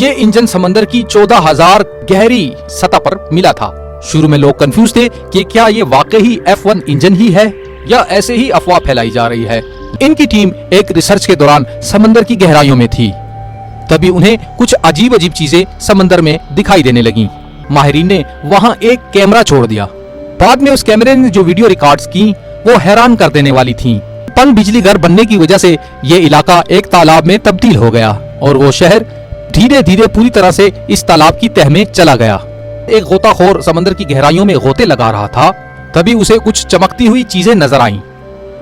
ये इंजन समंदर की 14,000 गहरी सतह पर मिला था। शुरू में लोग कंफ्यूज थे कि क्या ये वाकई F1 इंजन ही है या ऐसे ही अफवाह फैलाई जा रही है। इनकी टीम एक रिसर्च के दौरान समंदर की गहराइयों में थी। तभी उन्हें कुछ अजीब अजीब चीजें समंदर में दिखाई देने लगीं। माहिरीन ने वहां एक कैमरा छोड़ दिया। बाद में उस कैमरे ने जो वीडियो रिकॉर्ड्स की वो हैरान कर देने वाली थीं। पन बिजली घर बनने की वजह से ये इलाका एक तालाब में तब्दील हो गया और वो शहर धीरे धीरे पूरी तरह से इस तालाब की तह में चला गया। एक गोताखोर समंदर की गहराइयों में गोते लगा रहा था, तभी उसे कुछ चमकती हुई चीजें नजर आईं।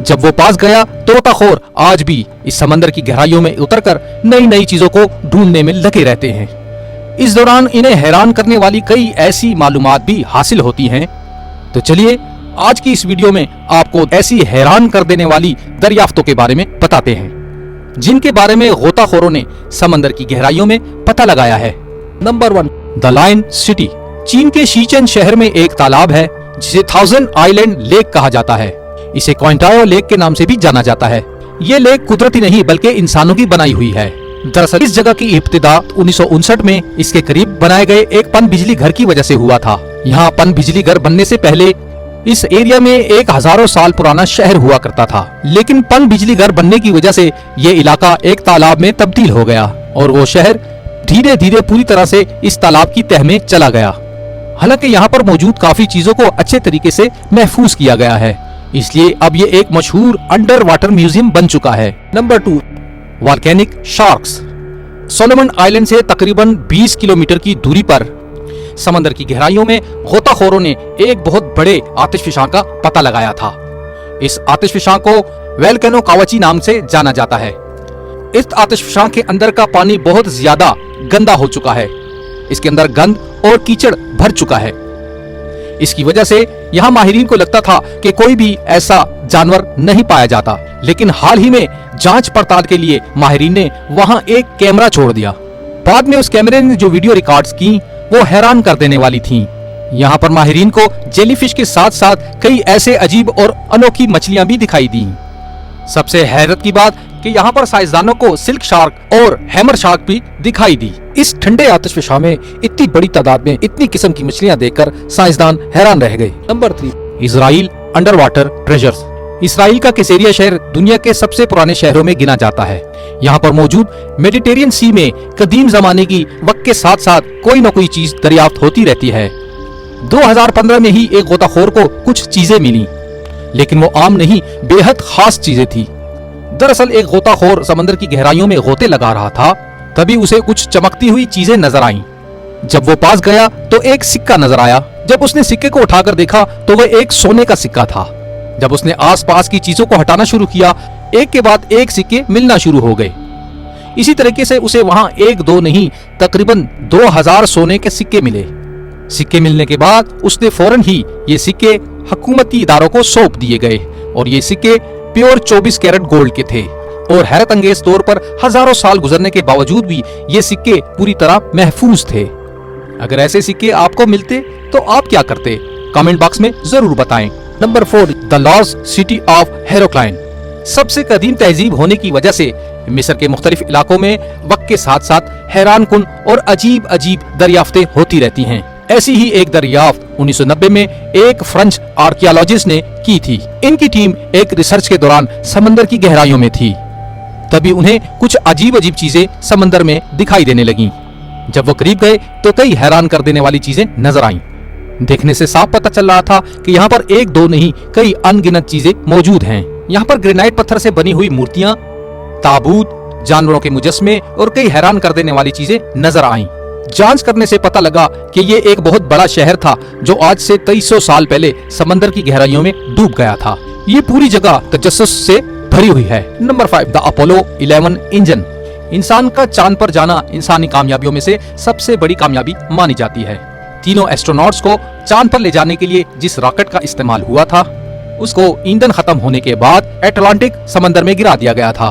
जब वो पास गया तो गोताखोर आज भी इस समंदर की गहराइयों में उतरकर नई नई चीजों को ढूंढने में लगे रहते हैं। इस दौरान इन्हें हैरान करने वाली कई ऐसी मालूमात भी हासिल होती हैं। तो चलिए आज की इस वीडियो में आपको ऐसी हैरान कर देने वाली दरियाफ्तों के बारे में बताते हैं जिनके बारे में गोताखोरों ने समंदर की गहराइयों में पता लगाया है। Number 1, the lion city. चीन के शीचेन शहर में एक तालाब है जिसे 1000 आइलैंड लेक कहा जाता है। इसे क्वांटायो लेक के नाम से भी जाना जाता है। ये लेक कुदरती नहीं बल्कि इंसानों की बनाई हुई है। दरअसल इस जगह की इब्तिदा 1959 में इसके करीब बनाए गए एक पन बिजली घर की वजह से हुआ था। यहाँ पन बिजली घर बनने से पहले इस एरिया में एक हजारों साल पुराना शहर हुआ करता था, लेकिन पन बिजली घर बनने की वजह से ये इलाका एक तालाब में तब्दील हो गया और वो शहर धीरे धीरे पूरी तरह से इस तालाब की तह में चला गया। हालांकि यहाँ पर मौजूद काफी चीजों को अच्छे तरीके से महफूज किया गया है, इसलिए अब ये एक मशहूर अंडर वाटर म्यूजियम बन चुका है। Number 2, volcanic sharks. Solomon island से तकरीबन 20 किलोमीटर की दूरी पर समंदर की गहराइयों में गोताखोरों ने एक बहुत बड़े आतिशफशां का पता लगाया था। इस आतिशफशां को वोल्केनो कावाची नाम से जाना जाता है। इस आतिशफशां के अंदर का पानी बहुत ज्यादा गंदा हो चुका है। इसके अंदर गंद और कीचड़ भर चुका है। इसकी वजह से यहाँ माहिरीन को लगता था कि कोई भी ऐसा जानवर नहीं पाया जाता, लेकिन हाल ही में जांच पड़ताल के लिए माहिरीन ने वहाँ एक कैमरा छोड़ दिया। बाद में उस कैमरे ने जो वीडियो रिकॉर्ड्स की वो हैरान कर देने वाली थीं। यहाँ पर माहिरीन को जेलीफिश के साथ साथ कई ऐसे अजीब और अनोखी मछलियां भी दिखाई दी। सबसे हैरत की बात कि यहाँ पर साइंसदानों को सिल्क शार्क और हैमर शार्क भी दिखाई दी। इस ठंडे आतिशफशां में इतनी बड़ी तादाद में इतनी किस्म की मछलियां देखकर साइंसदान हैरान रह गए। Number 3, Israel under water treasures. Israel का कैसरिया शहर दुनिया के सबसे पुराने शहरों में गिना जाता है। यहाँ पर मौजूद मेडिटेरियन सी में कदीम जमाने की वक्त के साथ साथ कोई न कोई चीज दरियाफ्त होती रहती है। 2015 में ही एक गोताखोर को कुछ चीजें मिली, लेकिन वो आम नहीं बेहद खास चीजें थी। दरअसल एक गोताखोर समंदर की गहराइयों में गोते लगा रहा था, तभी उसे कुछ चमकती हुई चीजें नजर आईं। जब वो पास गया तो एक सिक्का नजर आया। जब उसने सिक्के को उठाकर देखा तो वह एक सोने का सिक्का था। जब उसने आसपास की चीजों को हटाना शुरू किया, एक के बाद एक सिक्के मिलना शुरू हो गए। इसी तरीके से उसे वहां एक दो नहीं तकरीबन 2000 सोने के सिक्के मिले। सिक्के मिलने के बाद उसने फौरन ही ये सिक्के हुकूमती इदारों को सौंप दिए गए और ये सिक्के प्योर 24 कैरेट गोल्ड के थे। और हैरत अंगेज तौर पर हजारों साल गुजरने के बावजूद भी ये सिक्के पूरी तरह महफूज थे। अगर ऐसे सिक्के आपको मिलते तो आप क्या करते? कमेंट बॉक्स में जरूर बताएं। Number 4, the lost city of Heracleion. सबसे कदीम तहजीब होने की वजह से मिस्र के मुख्तलिफ इलाकों में वक्त के साथ साथ हैरान कुन और अजीब अजीब दरियाफ्तें होती रहती हैं। ऐसी ही एक दरियाफ्त 1990 में एक फ्रेंच आर्कियोलॉजिस्ट ने की थी। इनकी टीम एक रिसर्च के दौरान समंदर की गहराइयों में थी। तभी उन्हें कुछ अजीब अजीब चीजें समंदर में दिखाई देने लगीं। जब वो करीब गए तो कई हैरान कर देने वाली चीजें नजर आईं। देखने से साफ पता चल रहा था कि यहाँ पर एक दो नहीं कई अनगिनत चीजें मौजूद हैं। यहाँ पर ग्रेनाइट पत्थर से बनी हुई मूर्तियां, ताबूत, जानवरों के मुजस्मे और कई हैरान कर देने वाली चीजें नजर आईं। जांच करने से पता लगा कि ये एक बहुत बड़ा शहर था जो आज से 2300 साल पहले समंदर की गहराइयों में डूब गया था। ये पूरी जगह तजस्सुस से भरी हुई है। Number 5, the Apollo 11 engine. इंसान का चांद पर जाना इंसानी कामयाबियों में से सबसे बड़ी कामयाबी मानी जाती है। तीनों एस्ट्रोनॉट्स को चांद पर ले जाने के लिए जिस रॉकेट का इस्तेमाल हुआ था उसको ईंधन खत्म होने के बाद अटलांटिक समंदर में गिरा दिया गया था।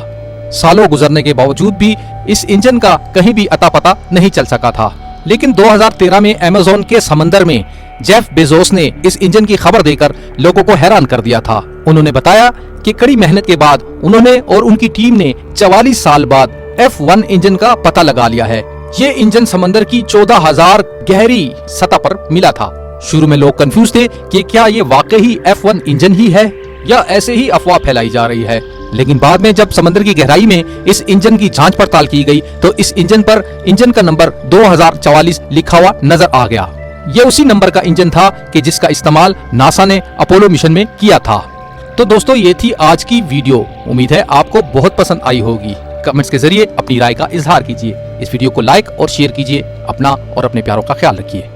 सालों गुजरने के बावजूद भी इस इंजन का कहीं भी अता पता नहीं चल सका था। लेकिन 2013 में अमेज़न के समंदर में जेफ बेजोस ने इस इंजन की खबर देकर लोगों को हैरान कर दिया था। उन्होंने बताया कि कड़ी मेहनत के बाद उन्होंने और उनकी टीम ने 44 साल बाद F1 इंजन का पता लगा लिया है। ये इंजन समंदर की 14,000 गहरी सतह पर मिला था। शुरू में लोग कंफ्यूज थे कि क्या ये वाकई F1 इंजन ही है या ऐसे ही अफवाह फैलाई जा रही है। लेकिन बाद में जब समंदर की गहराई में इस इंजन की जांच पड़ताल की गई तो इस इंजन पर इंजन का नंबर 2044 लिखा हुआ नजर आ गया। ये उसी नंबर का इंजन था कि जिसका इस्तेमाल नासा ने अपोलो मिशन में किया था। तो दोस्तों ये थी आज की वीडियो। उम्मीद है आपको बहुत पसंद आई होगी। कमेंट्स के जरिए अपनी राय का इजहार कीजिए। इस वीडियो को लाइक और शेयर कीजिए। अपना और अपने प्यारों का ख्याल रखिए।